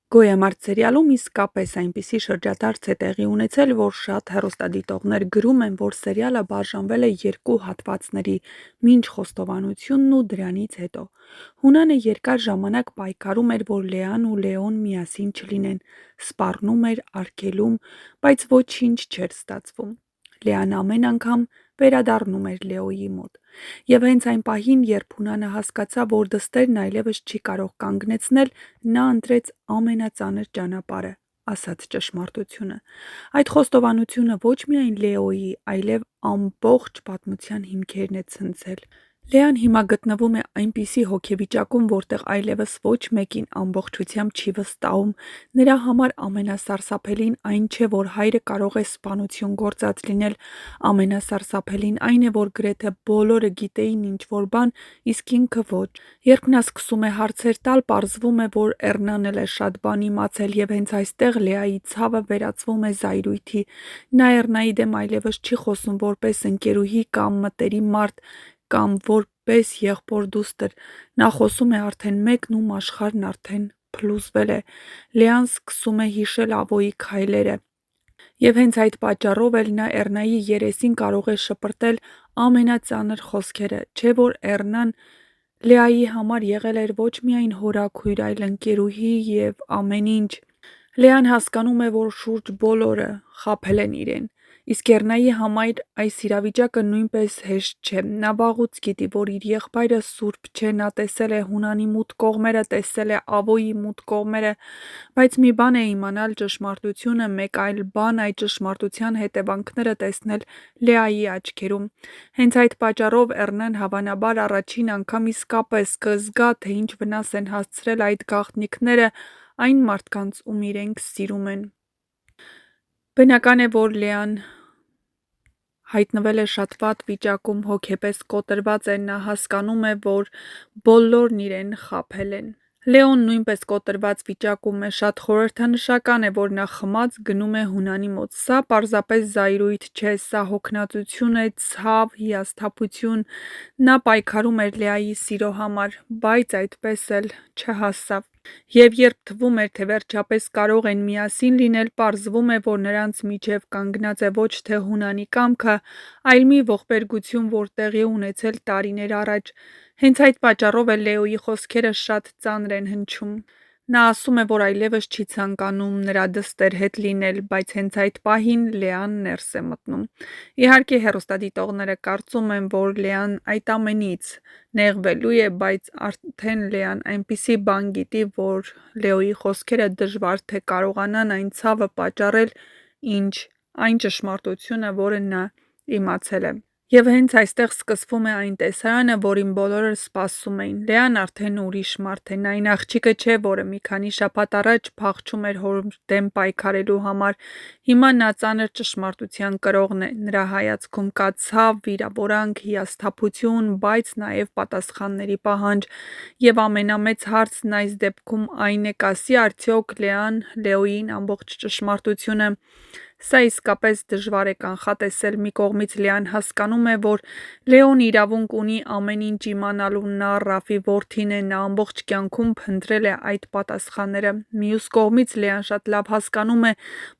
Գոյամարտ սերիալում իսկապես այնպիսի շրջադարձ է տեղի ունեցել, որ շատ հեռուստադիտողներ գրում են, որ սերիալը բաժանվել է երկու հատվածների՝ մինչ խոստովանությունն ու դրանից հետո։ Հունանը երկար ժամանակ պայքարում էր, որ Լեան ու Լեոն միասին չլինեն, սպառնում էր, արգելում, բայց ոչինչ չէր ստացվում։ Լեան ամեն անգամ վերադառնում էր Լեոյի մոտ։ Եվ հենց այն պահին, երբ Հունանը հասկացավ, որ դստերն այլևս չի կարող կանգնեցնել, նա ընտրեց ամենածանր ճանապարհը՝ ասած ճշմարտությունը։ Այդ խոստովանությունը ոչ միայն Լեոյի, այլև ամբողջ պատմության հիմքերն է ցնցել։ Լեան հիմա գտնվում է այնպիսի հոգեվիճակում, որտեղ այլևս ոչ մեկին ամբողջությամբ չի վստահում։ Նրա համար ամենասարսափելին այն չէ, որ հայրը կարող է սպանություն գործած լինել, ամենասարսափելին այն է, որ գրեթե բոլորը գիտեին ինչ-որ բան, իսկ ինքը ոչ։ Երբ նա սկսում է հարցեր տալ, պարզվում է, որ Էռնան էլ է շատ բան իմացել, եւ հենց այստեղ Լեայի ցավը վերածվում է զայրույթի։ Նա Էռնայի դեմ այլևս չի խոսում որպես ընկերուհի կամ մտերիմ մարդ, կամ որպես եղբոր-դուստր, նա խոսում է արդեն մեկն, ում աշխարհն արդեն փլուզվել է։ Լեան սկսում է հիշել Ավոյի քայլերը։ Եվ հենց այդ պատճառով էլ նա Էռնայի երեսին կարող է շպրտել ամենածանր խոսքերը, չէ՞ որ Էռնան Լեայի համար եղել էր ոչ միայն հորաքույր, այլ ընկերուհի եւ ամեն ինչ։ Լեան հասկանում է, որ շուրջ բոլորը խաբել են իրեն։ Իսկ Էռնայի համար այս իրավիճակը նույնպես հեշտ չէ։ Նա վաղուց գիտի, որ իր եղբայրը սուրբ չէ, նա տեսել է Հունանի մութ կողմերը, տեսել է Ավոյի մութ կողմերը, բայց մի բան է իմանալ ճշմարտությունը, մեկ այլ բան այդ ճշմարտության հետևանքները տեսնել Լեայի աչքերում։ Հենց այդ պատճառով Էռնան հավանաբար առաջին անգամ իսկապես կզգա, թե ինչ վնաս են հասցրել այդ գաղտնիքները այն մարդկանց, ում իրենք սիրում են։ Բնական է, որ Լեան հայտնվել է շատ վատ վիճակում, հոգեպես կոտրված է, նա հասկանում է, որ բոլորն իրեն խաբել են։ Լեոն նույնպես կոտրված վիճակում է, շատ խորհրդանշական է, որ նա խմած գնում է Հունանի մոտ։ Սա պարզապես զայրույթ չէ, սա հոգնածություն է, ցավ, հիասթափություն։ Նա պայքարում էր Լեայի սիրո համար, բայց այդպես էլ չհասավ։ Եվ երբ թվում էր, թե վերջապես կարող են միասին լինել, պարզվում է, որ նրանց միջև կանգնած է ոչ թե Հունանի կամքը, այլ մի ողբերգություն, որ տեղի է ունեցել տարիներ առաջ։ Հենց այդ պատճառով էլ Լեոյի խոսքերը շատ ծանր են հնչում։ Նա ասում է, որ այլևս չի ցանկանում նրա դստեր հետ լինել, բայց հենց այդ պահին Լեան ներս է մտնում։ Իհարկե, հեռուստադիտողները կարծում են, որ Լեան այդ ամենից նեղվելու է, բայց արդեն Լեան այնպիսի բան գիտի, որ Լեոյի խոսքերը դժվար թե կարողանան այն ցավը պատճառել, ինչ այն ճշմարտությունը, որը նա իմացել է։ Եվ հենց այստեղ սկսվում է այն տեսարանը, որին բոլորը սպասում էին։ Լեան արդեն ուրիշ մարդ է, նա այն աղջիկը չէ, որը մի քանի շաբաթ առաջ փախչում էր հոր դեմ պայքարելու համար։ Հիմա նա ծանր ճշմարտության կրողն է։ Նրա հայացքում կա ցավ, վիրավորանք, հիասթափություն, բայց նաև պատասխանների պահանջ։ Եվ ամենամեծ հարցն այս դեպքում այն է՝ կասի արդյոք Լեան Լեոյին ամբողջ ճշմարտությունը։ Սա իսկապես դժվար է կանխատեսել։ Մի կողմից Լեան հասկանում է, որ Լեոն իրավունք ունի ամեն ինչ իմանալու, նա Ռաֆի որդին է, նա ամբողջ կյանքում փնտրել է այդ պատասխանները։ Մյուս կողմից Լեան շատ լավ հասկանում է,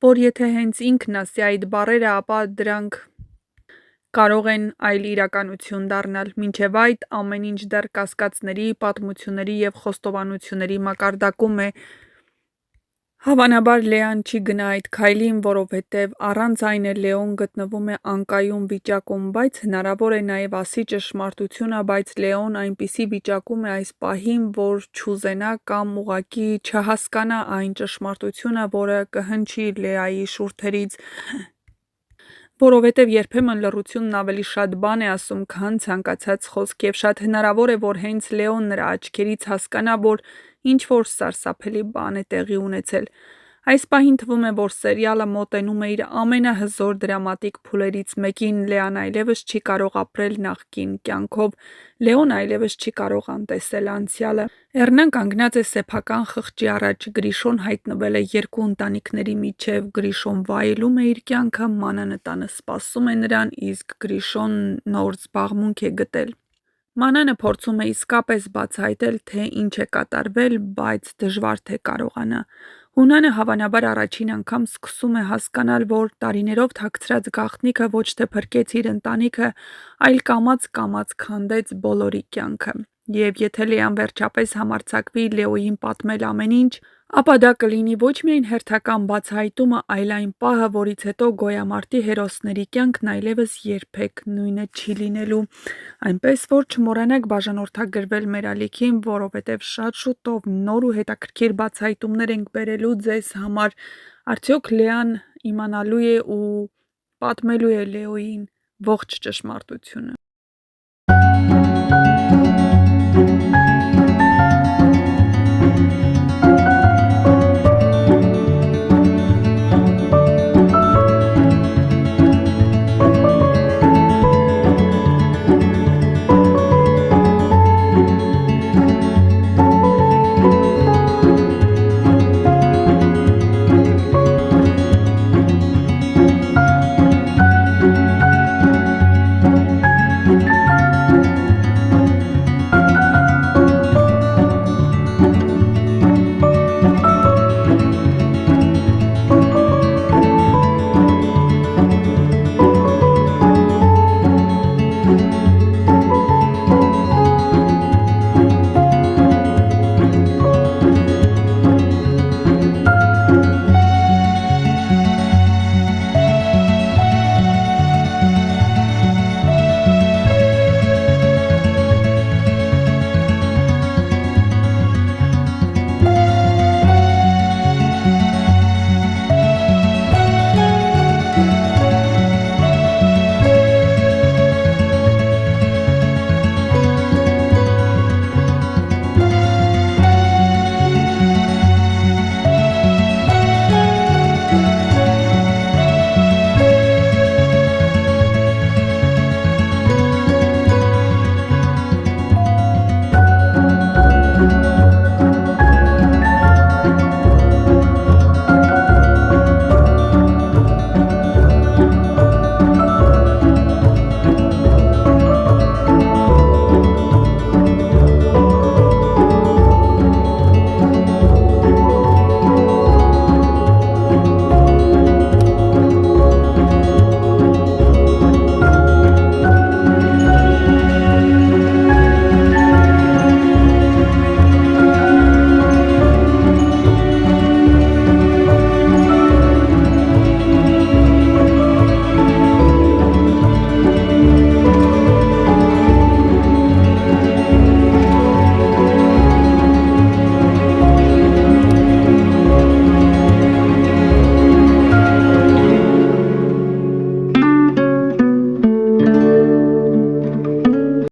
որ եթե հենց ինքն ասի այդ բառերը, ապա դրանք կարող են այլ իրականություն դառնալ։ Մինչև այդ ամեն ինչ դեռ կասկածների, պատմությունների եւ խոստովանությունների մակարդակում է։ Հավանաբար Լեան չի գնա այդ քայլին, որովհետև առանց այն էլ Լեոն գտնվում է անկայուն վիճակում, բայց հնարավոր է նաև ասի ճշմարտությունը, բայց Լեոն այնպիսի վիճակում է այս պահին, որ չուզենա կամ ուղղակի չհասկանա այն ճշմարտությունը, որը կհնչի Լեայի շուրթերից, որովհետև երբեմն լռությունն ավելի շատ բան է ասում, քան ցանկացած խոսք, եւ շատ հնարավոր է, որ հենց Լեոն նրա աչքերից հասկանա, որ ինչ-որ սարսափելի բան է տեղի ունեցել։ Այս պահին թվում է, որ սերիալը մոտենում է իր ամենահզոր դրամատիկ փուլերից մեկին։ Լեան այլևս չի կարող ապրել նախկին կյանքով։ Լեոն այլևս չի կարող անտեսել անցյալը։ Էռնան կանգնած է սեփական խղճի առաջ։ Գրիշոն հայտնվել է երկու ընտանիքների միջև։ Գրիշոն վայելում է իր կյանքը, Մանանը տանը սպասում է նրան, իսկ Գրիշոն նոր զբաղմունք է գտել։ Մանանը փորձում է իսկապես բացահայտել, թե ինչ է կատարվել, բայց դժվար թե կարողանա։ Հունանը հավանաբար առաջին անգամ սկսում է հասկանալ, որ տարիներով թաքցրած գաղտնիքը ոչ թե փրկեց իր ընտանիքը, այլ կամաց-կամաց քանդեց բոլորի կյանքը։ Եվ եթե Լեան վերջապես համարձակվի Լեոյին պատմել ամեն ինչ, ապա դա կլինի ոչ միայն հերթական բացահայտումը, այլ այն պահը, որից հետո գոյամարտի հերոսների կյանքն այլևս երբեք նույնը չի լինելու։ Այնպես որ չմոռանաք բաժանորդագրվել մեր ալիքին, որովհետև շատ շուտով նոր ու հետաքրքիր բացահայտումներ ենք բերելու ձեզ համար։ Արդյոք Լեան իմանալու է ու պատմելու է Լեոյին ողջ ճշմարտությունը։